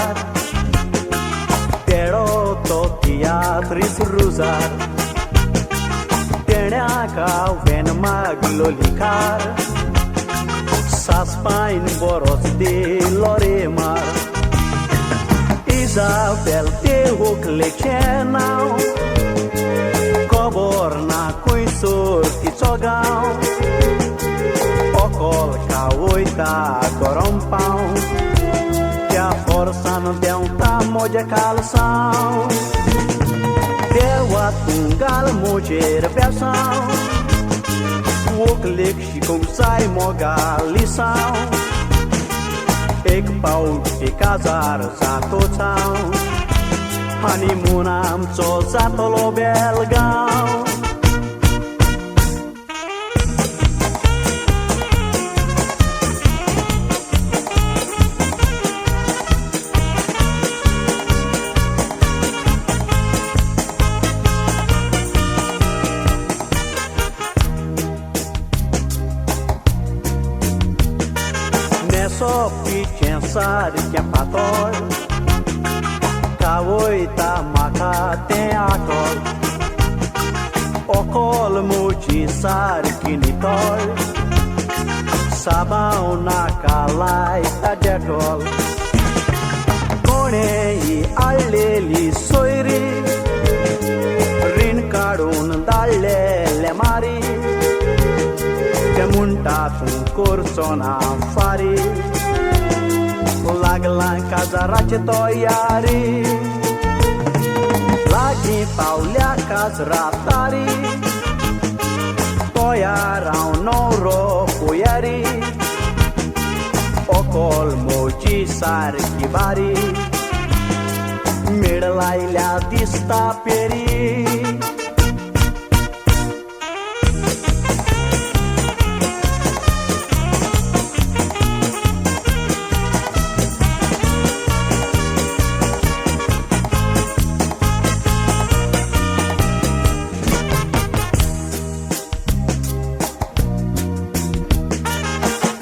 car तेडो तो तियात्रीस रुजार तेण्याका वेन मागलो लिखार सासपाइन borrows de Loremar Isabel te hukle chenau Coborna cui surti cogau Ocol ca uita corompau Que a força não deu tamo de calção Deu a tungal mulher versão O clique com sai moga lição Ik pau de casar zato town Honeymoon am so zato lo belgão Só pensar que é patol Caoita maca tem acol Ocol mujisar kinitol Sabão na calai a decol Conei aleli soiri Rin cadun dalle le mari Que munta tu corsona fari Lagla în casa race toiari Lagi paulea caz ratari Toiara un noro puiari Ocol moji sar kibari Midlailea dista peri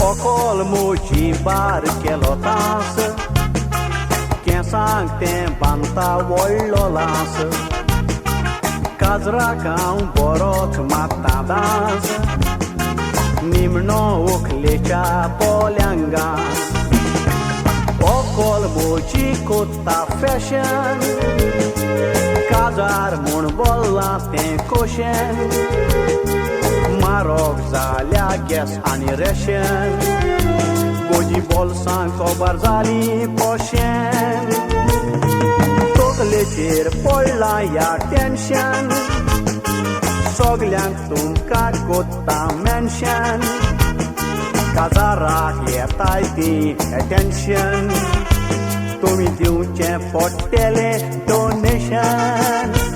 Ocol muji bar que lotaça Quem sang tem banta wollo lança Kazraka borot matadas Nimno uklecha polyanga Ocol muji kutta fashion Kazar mun bolla tem cushion Marok zalea gas ani reshen Goji bolsan kobar zali poshen Tokle tir polla ya tension Soglan tum kakota mention Kazara here taiti attention Tumi diu che potele donation